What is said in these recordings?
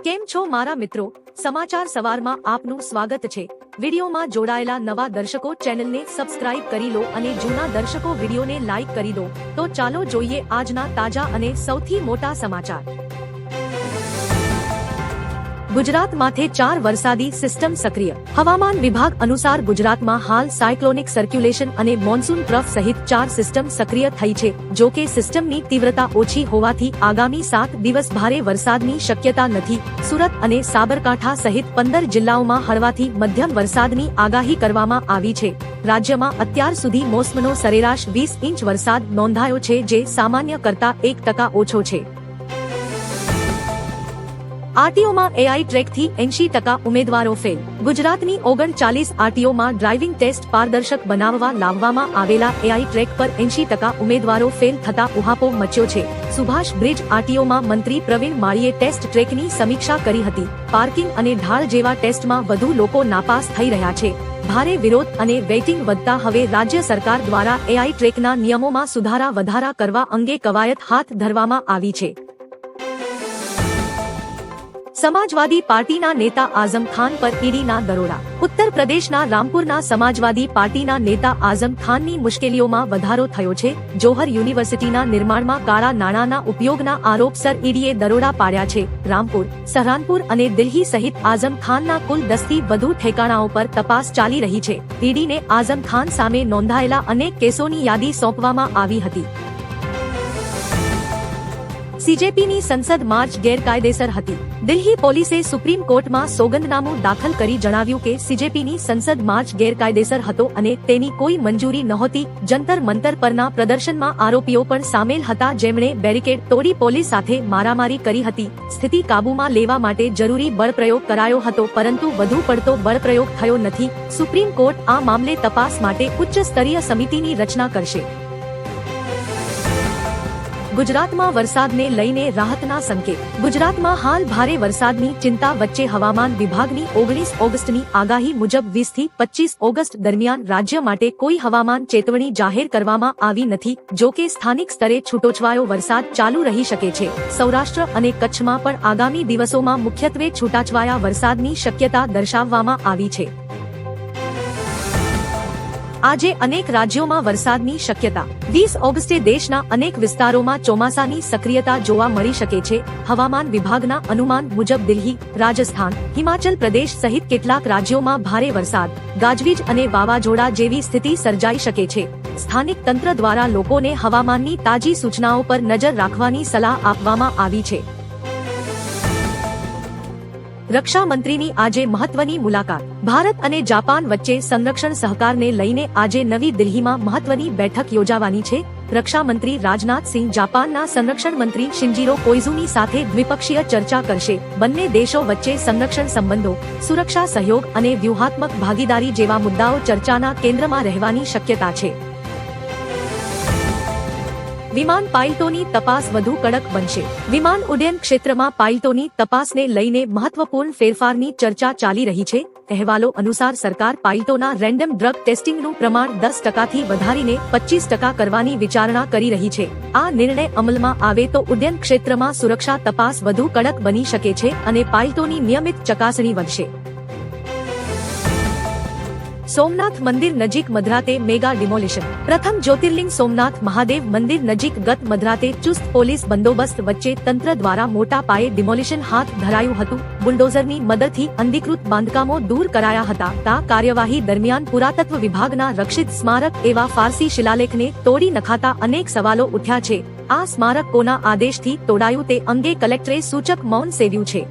કેમ છો મારા મિત્રો? સમાચાર સવારમાં આપનું સ્વાગત છે। વિડીયોમાં જોડાયેલા નવા દર્શકો ચેનલને સબસ્ક્રાઇબ કરી લો અને જૂના દર્શકો વિડીયોને લાઇક કરી દો। તો ચાલો જોઈએ આજના તાજા અને સૌથી મોટા સમાચાર। ગુજરાતમાંથી 4 વરસાદી સિસ્ટમ સક્રિય। હવામાન વિભાગ અનુસાર ગુજરાતમાં હાલ સાયક્લોનિક સર્ક્યુલેશન અને મોન્સૂન ટ્રફ સહિત 4 સિસ્ટમ સક્રિય થઈ છે। જો કે સિસ્ટમની તીવ્રતા ઓછી હોવાથી આગામી 7 દિવસ ભારે વરસાદની શક્યતા નથી। સુરત અને સાબરકાંઠા સહિત 15 જિલ્લાઓમાં હળવાથી મધ્યમ વરસાદની આગાહી કરવામાં આવી છે। રાજ્યમાં અત્યાર સુધી મોસમનો સરેરાશ 20 ઇંચ વરસાદ નોંધાયો છે, જે સામાન્ય કરતા 1% ઓછો છે। આરટીઓમાં એઆઈ ટ્રેકથી 80% ઉમેદવારો ફેલ। ગુજરાતની 39 આરટીઓમાં ડ્રાઇવિંગ ટેસ્ટ પારદર્શક બનાવવા લાવવામાં આવેલા એઆઈ ટ્રેક પર 80% ઉમેદવારો ફેલ થતા ઉહાપોહ મચ્યો છે। સુભાષ બ્રિજ આરટીઓમાં મંત્રી પ્રવીણ માળીએ ટેસ્ટ ટ્રેકની સમીક્ષા કરી હતી। પાર્કિંગ અને ઢાળ જેવા ટેસ્ટમાં વધુ લોકો નાપાસ થઈ રહ્યા છે। ભારે વિરોધ અને વેઇટિંગ વધતા હવે રાજ્ય સરકાર દ્વારા એઆઈ ટ્રેકના નિયમોમાં સુધારા વધારા કરવા અંગે કવાયત હાથ ધરવામાં આવી છે। સમાજવાદી પાર્ટીના નેતા આઝમ ખાન પર ઈડીના દરોડા। ઉત્તર પ્રદેશના રામપુરના સમાજવાદી પાર્ટીના નેતા આઝમ ખાનની મુશ્કેલીઓમાં વધારો થયો છે। જોહર યુનિવર્સિટીના નિર્માણમાં કાળા નાણાંના ઉપયોગના આરોપસર ઈડીએ દરોડા પાડ્યા છે। રામપુર, સહરાનપુર અને દિલ્હી સહિત આઝમ ખાનના કુલ 10થી વધુ ઠેકાણાઓ પર તપાસ ચાલી રહી છે। ઈડીને આઝમ ખાન સામે નોંધાયેલા અનેક કેસોની યાદી સોંપવામાં આવી હતી। સીજેપીની સંસદ માર્ચ ગેરકાયદેસર હતી। દિલ્હી પોલીસે સુપ્રીમ કોર્ટમાં સોગંદનામું દાખલ કરી જણાવ્યું કે સીજેપીની સંસદ માર્ચ ગેરકાયદેસર હતો અને તેની કોઈ મંજૂરી નહોતી। જંતર મંતર પરના પ્રદર્શનમાં આરોપીઓ પણ સામેલ હતા, જેમણે બેરિકેડ તોડી પોલીસ સાથે મારામારી કરી હતી। સ્થિતિ કાબૂમાં લેવા માટે જરૂરી બળપ્રયોગ કરાયો હતો, પરંતુ વધુ પડતો બળપ્રયોગ થયો નથી। સુપ્રીમ કોર્ટ આ મામલે તપાસ માટે ઉચ્ચ સ્તરીય સમિતિની રચના કરશે। ગુજરાતમાં વરસાદને લઈને રાહતના સંકેત। ગુજરાતમાં હાલ ભારે વરસાદની ચિંતા વચ્ચે હવામાન વિભાગની 19 ઓગસ્ટની આગાહી મુજબ 20 થી 25 ઓગસ્ટ દરમિયાન રાજ્ય માટે કોઈ હવામાન ચેતવણી જાહેર કરવામાં આવી નથી। જો કે સ્થાનિક સ્તરે છૂટોછવાયો વરસાદ ચાલુ રહી શકે છે। સૌરાષ્ટ્ર અને કચ્છમાં પણ આગામી દિવસોમાં મુખ્યત્વે છૂટાછવાયા વરસાદની શક્યતા દર્શાવવામાં આવી છે। આજે અનેક રાજ્યોમાં વરસાદની શક્યતા। 20 ઓગસ્ટે દેશના અનેક વિસ્તારોમાં ચોમાસાની સક્રિયતા જોવા મળી શકે છે। હવામાન વિભાગના અનુમાન મુજબ દિલ્હી, રાજસ્થાન, હિમાચલ પ્રદેશ સહિત કેટલાક રાજ્યોમાં ભારે વરસાદ, ગાજવીજ અને વાવાઝોડા જેવી સ્થિતિ સર્જાઈ શકે છે। સ્થાનિક તંત્ર દ્વારા લોકોને હવામાનની તાજી સૂચનાઓ પર નજર રાખવાની સલાહ આપવામાં આવી છે। રક્ષા મંત્રીની આજે મહત્વની મુલાકાત। ભારત અને જાપાન વચ્ચે સંરક્ષણ સહકારને લઈને આજે નવી દિલ્હીમાં મહત્વની બેઠક યોજાવાની છે। રક્ષા મંત્રી રાજનાથ સિંહ જાપાનના સંરક્ષણ મંત્રી શિન્જીરો કોઇઝુની સાથે દ્વિપક્ષીય ચર્ચા કરશે। બંને દેશો વચ્ચે સંરક્ષણ સંબંધો, સુરક્ષા સહયોગ અને વ્યૂહાત્મક ભાગીદારી જેવા મુદ્દાઓ ચર્ચાના કેન્દ્રમાં રહેવાની શક્યતા છે। વિમાન પાયલટોની તપાસ વધુ કડક બનશે। વિમાન ઉડ્ડયન ક્ષેત્રમાં પાયલટોની તપાસને લઈને મહત્વપૂર્ણ ફેરફારની ચર્ચા ચાલી રહી છે। અહેવાલો અનુસાર સરકાર પાયલટોના રેન્ડમ ડ્રગ ટેસ્ટિંગનું પ્રમાણ 10%થી વધારીને 25% કરવાની વિચારણા કરી રહી છે। આ નિર્ણય અમલમાં આવે તો ઉડ્ડયન ક્ષેત્રમાં સુરક્ષા તપાસ વધુ કડક બની શકે છે અને પાયલટોની નિયમિત ચકાસણી વધશે। સોમનાથ મંદિર નજીક મધરાતે મેગા ડિમોલિશન। પ્રથમ જ્યોતિર્લિંગ સોમનાથ મહાદેવ મંદિર નજીક ગત મધરાતે ચુસ્ત પોલીસ બંદોબસ્ત વચ્ચે તંત્ર દ્વારા મોટા પાયે ડિમોલિશન હાથ ધરાયું હતું। બુલડોઝરની મદદથી અનધિકૃત બાંધકામો દૂર કરાયા હતા। આ કાર્યવાહી દરમિયાન પુરાતત્વ વિભાગના રક્ષિત સ્મારક એવા ફારસી શિલાલેખને તોડી નખાતા અનેક સવાલો ઉઠ્યા છે। આ સ્મારક કોના આદેશથી તોડાયું તે અંગે કલેક્ટરે સૂચક મૌન સેવ્યું છે।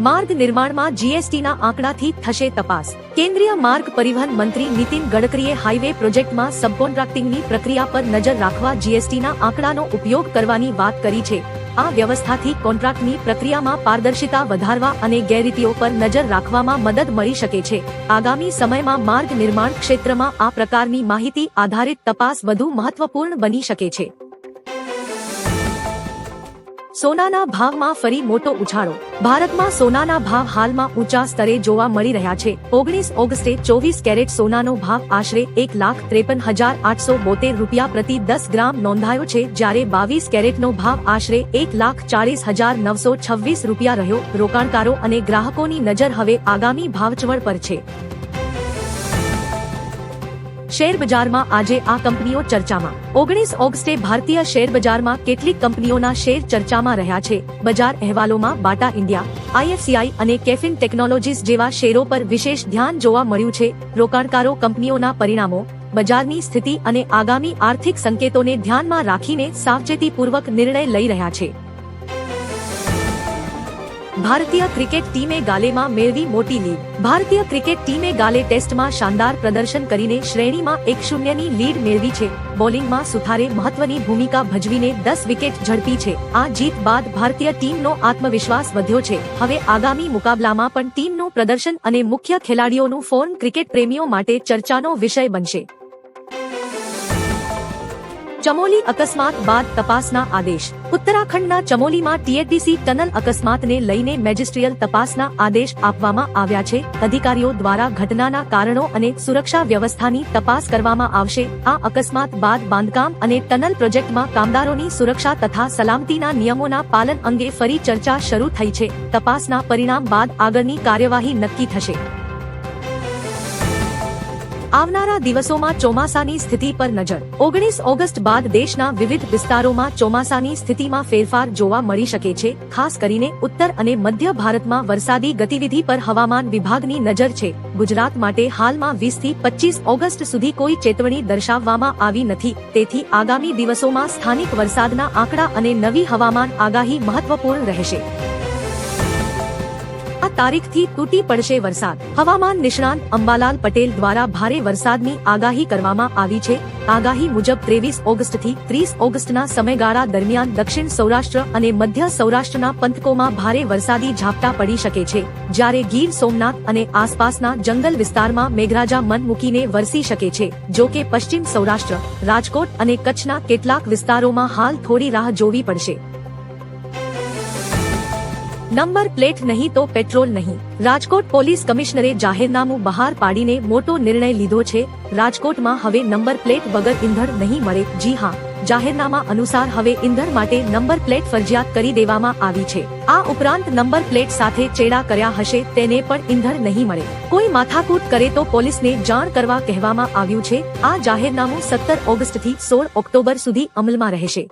માર્ગ નિર્માણમાં જીએસટીના આંકડાથી થશે તપાસ। કેન્દ્રીય માર્ગ પરિવહન મંત્રી નીતિન ગડકરીએ હાઈવે પ્રોજેક્ટમાં સબકોન્ટ્રાક્ટિંગની પ્રક્રિયા પર નજર રાખવા જીએસટીના આંકડાનો ઉપયોગ કરવાની વાત કરી છે। આ વ્યવસ્થાથી કોન્ટ્રાક્ટની પ્રક્રિયામાં પારદર્શિતા વધારવા અને ગેરરીતિઓ પર નજર રાખવામાં મદદ મળી શકે છે। આગામી સમયમાં માર્ગ નિર્માણ ક્ષેત્રમાં આ પ્રકારની માહિતી આધારિત તપાસ વધુ મહત્વપૂર્ણ બની શકે છે। સોનાના ભાવમાં ફરી મોટો ઉછાળો. ભારતમાં સોનાના ભાવ હાલમાં ઊંચા સ્તરે જોવા મળી રહ્યા છે. 19 ઓગસ્ટે 24 કેરેટ સોનાનો ભાવ આશરે 1,53,872 રૂપિયા પ્રતિ 10 ગ્રામ નોંધાયો છે, જ્યારે 22 કેરેટનો ભાવ આશરે 1,40,926 રૂપિયા રહ્યો. રોકાણકારો અને ગ્રાહકોની નજર હવે આગામી ભાવચવળ પર છે. શેર બજારમાં આજે આ કંપનીઓ ચર્ચામાં. 19 ઓગસ્ટે ભારતીય શેર બજારમાં કેટલીક કંપનીઓના શેર ચર્ચામાં રહ્યા છે. બજાર અહેવાલોમાં બાટા ઇન્ડિયા, આઈએફસીઆઈ અને કેફિન ટેકનોલોજીસ જેવા શેરો પર વિશેષ ધ્યાન જોવા મળ્યું છે. રોકાણકારો કંપનીઓના પરિણામો, બજારની સ્થિતિ અને આગામી આર્થિક સંકેતોને ધ્યાનમાં રાખીને સાવચેતીપૂર્વક નિર્ણય લઈ રહ્યા છે. ભારતીય ક્રિકેટ ટીમે ગાલેમાં મેળવી મોટી લીડ. ભારતીય ક્રિકેટ ટીમે ગાલે ટેસ્ટમાં શાનદાર પ્રદર્શન કરીને શ્રેણીમાં 1-0ની લીડ મેળવી છે. બોલિંગમાં સુથારે મહત્વની ભૂમિકા ભજવીને 10 વિકેટ ઝડપી છે. આ જીત બાદ ભારતીય ટીમનો આત્મવિશ્વાસ વધ્યો છે. હવે આગામી મુકાબલામાં પણ ટીમનું પ્રદર્શન અને મુખ્ય ખેલાડીઓનું ફોર્મ ક્રિકેટ પ્રેમીઓ માટે ચર્ચાનો વિષય બનશે. ચમોલી અકસ્માત બાદ તપાસના આદેશ. ઉત્તરાખંડના ચમોલીમાં ટીએડીસી ટનલ અકસ્માતને લઈને મેજિસ્ટ્રીયલ તપાસના આદેશ આપવામાં આવ્યા છે. અધિકારીઓ દ્વારા ઘટનાના કારણો અને સુરક્ષા વ્યવસ્થાની તપાસ કરવામાં આવશે. આ અકસ્માત બાદ બાંધકામ અને ટનલ પ્રોજેક્ટમાં કામદારોની સુરક્ષા તથા સલામતીના નિયમોના પાલન અંગે ફરી ચર્ચા શરૂ થઈ છે. તપાસના પરિણામ બાદ આગળની કાર્યવાહી નક્કી થશે. આવનારા દિવસોમાં ચોમાસાની સ્થિતિ પર નજર. 19 ઓગસ્ટ બાદ દેશના વિવિધ વિસ્તારોમાં ચોમાસાની સ્થિતિમાં ફેરફાર જોવા મળી શકે છે. ખાસ કરીને ઉત્તર અને મધ્ય ભારતમાં વરસાદી ગતિવિધિ પર હવામાન વિભાગની નજર છે. ગુજરાત માટે હાલમાં 20 થી 25 ઓગસ્ટ સુધી કોઈ ચેતવણી દર્શાવવામાં આવી નથી. તેથી આગામી દિવસોમાં સ્થાનિક વરસાદના આંકડા અને નવી હવામાન આગાહી મહત્વપૂર્ણ રહેશે. આ તારીખથી તૂટી પડશે વરસાદ. હવામાન નિષ્ણાંત અંબાલાલ પટેલ દ્વારા ભારે વરસાદની આગાહી કરવામાં આવી છે. આગાહી મુજબ 23 ઓગસ્ટથી 30 ઓગસ્ટના સમયગાળા દરમિયાન દક્ષિણ સૌરાષ્ટ્ર અને મધ્ય સૌરાષ્ટ્રના પંથકોમાં ભારે વરસાદી ઝાપટા પડી શકે છે, જ્યારે ગીર સોમનાથ અને આસપાસના જંગલ વિસ્તારમાં મેઘરાજા મન મૂકીને વરસી શકે છે. જો કે પશ્ચિમ સૌરાષ્ટ્ર, રાજકોટ અને કચ્છના કેટલાક વિસ્તારોમાં હાલ થોડી રાહ જોવી પડશે. નંબર પ્લેટ નહીં તો પેટ્રોલ નહીં. રાજકોટ પોલીસ કમિશનરે જાહેરનામું બહાર પાડીને મોટો નિર્ણય લીધો છે. રાજકોટમાં હવે નંબર પ્લેટ વગર ઈંધણ નહીં મળે. જી હા, જાહેરનામા અનુસાર હવે ઈંધણ માટે નંબર પ્લેટ ફરજિયાત કરી દેવામાં આવી છે. આ ઉપરાંત નંબર પ્લેટ સાથે ચેડા કર્યા હશે તેને પણ ઈંધણ નહીં મળે. કોઈ માથાકૂટ કરે તો પોલીસને જાણ કરવા કહેવામાં આવ્યું છે. આ જાહેરનામું 17 ઓગસ્ટથી 16 ઓક્ટોબર સુધી અમલમાં રહેશે.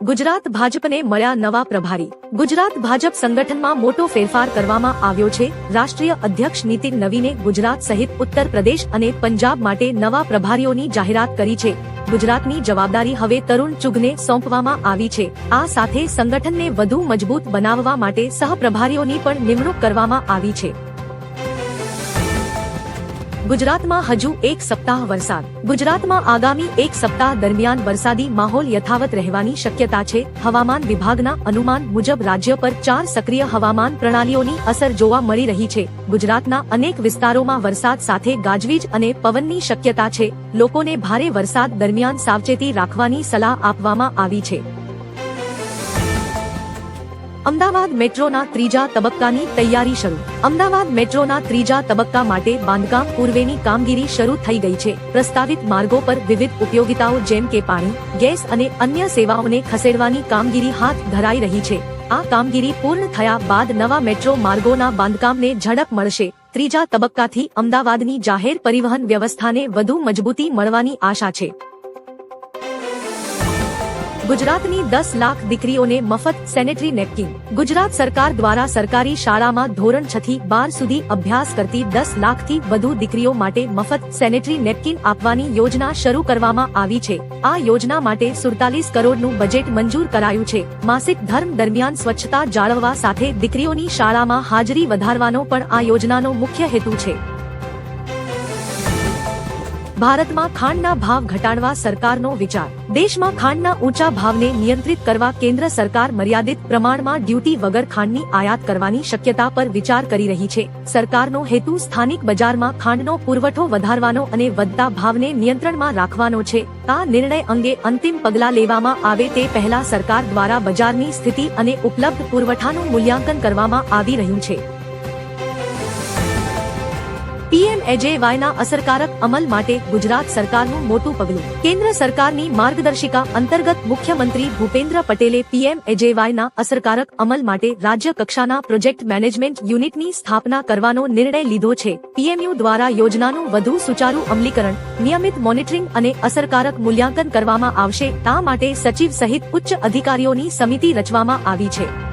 ગુજરાત ભાજપને મળ્યા નવા પ્રભારી. ગુજરાત ભાજપ સંગઠનમાં મોટો ફેરફાર કરવામાં આવ્યો છે. રાષ્ટ્રીય અધ્યક્ષ નીતિન નવીને ગુજરાત સહિત ઉત્તર પ્રદેશ અને પંજાબ માટે નવા પ્રભારીઓની જાહેરાત કરી છે. ગુજરાતની જવાબદારી હવે તરુણ ચુગને સોંપવામાં આવી છે. આ સાથે સંગઠનને વધુ મજબૂત બનાવવા માટે સહપ્રભારીઓની પણ નિમણૂક કરવામાં આવી છે. ગુજરાતમાં હજુ એક સપ્તાહ વરસાદ. ગુજરાતમાં આગામી એક સપ્તાહ દરમિયાન વરસાદી માહોલ યથાવત રહેવાની શક્યતા છે. હવામાન વિભાગના અનુમાન મુજબ રાજ્ય પર 4 સક્રિય હવામાન પ્રણાલીઓની અસર જોવા મળી રહી છે. ગુજરાતના અનેક વિસ્તારોમાં વરસાદ સાથે ગાજવીજ અને પવનની શક્યતા છે. લોકોને ભારે વરસાદ દરમિયાન સાવચેતી રાખવાની સલાહ આપવામાં આવી છે. અમદાવાદ મેટ્રોના ત્રીજા તબક્કાની તૈયારી શરૂ. અમદાવાદ મેટ્રોના ત્રીજા તબક્કા માટે બાંધકામ પૂર્વેની કામગીરી શરૂ થઈ ગઈ છે. પ્રસ્તાવિત માર્ગો પર વિવિધ ઉપયોગિતાઓ જેમ કે પાણી, ગેસ અને અન્ય સેવાઓને ખસેડવાની કામગીરી હાથ ધરાઈ રહી છે. આ કામગીરી પૂર્ણ થયા બાદ નવા મેટ્રો માર્ગોના બાંધકામને ઝડપ મળશે. ત્રીજા તબક્કાથી અમદાવાદની જાહેર પરિવહન વ્યવસ્થાને વધુ મજબૂતી મળવાની આશા છે. ગુજરાતની 10 લાખ દીકરીઓને મફત સેનેટરી નેપકિન. ગુજરાત સરકાર દ્વારા સરકારી શાળામાં ધોરણ 6 થી 12 સુધી અભ્યાસ કરતી 10 લાખથી વધુ દીકરીઓ માટે મફત સેનેટરી નેપકિન આપવાની યોજના શરૂ કરવામાં આવી છે. આ યોજના માટે 47 કરોડનું બજેટ મંજૂર કરાયું છે. માસિક ધર્મ દરમિયાન સ્વચ્છતા જાળવવા સાથે દીકરીઓની શાળામાં હાજરી વધારવાનો પણ આ યોજનાનો મુખ્ય હેતુ છે. ભારતમાં ખાંડના ભાવ ઘટાડવા સરકારનો વિચાર. દેશમાં ખાંડના ઊંચા ભાવને નિયંત્રિત કરવા કેન્દ્ર સરકાર મર્યાદિત પ્રમાણમાં ડ્યુટી વગર ખાંડની આયાત કરવાની શક્યતા પર વિચાર કરી રહી છે. સરકારનો હેતુ સ્થાનિક બજારમાં ખાંડનો પુરવઠો વધારવાનો અને વધતા ભાવને નિયંત્રણમાં રાખવાનો છે. આ નિર્ણય અંગે અંતિમ પગલાં લેવામાં આવે તે પહેલા સરકાર દ્વારા બજારની સ્થિતિ અને ઉપલબ્ધ પુરવઠાનું મૂલ્યાંકન કરવામાં આવી રહ્યું છે. PMAJYના અસરકારક અમલ માટે ગુજરાત સરકારનું મોટું પગલું. કેન્દ્ર સરકારની માર્ગદર્શિકા અંતર્ગત મુખ્યમંત્રી ભૂપેન્દ્ર પટેલે PMAJYના અસરકારક અમલ માટે રાજ્ય કક્ષાના પ્રોજેક્ટ મેનેજમેન્ટ યુનિટની સ્થાપના કરવાનો નિર્ણય લીધો છે. PMU દ્વારા યોજનાનું વધુ સુચારુ અમલીકરણ, નિયમિત મોનિટરિંગ અને અસરકારક મૂલ્યાંકન કરવામાં આવશે. આ માટે સચિવ સહિત ઉચ્ચ અધિકારીઓની સમિતિ રચવામાં આવી છે.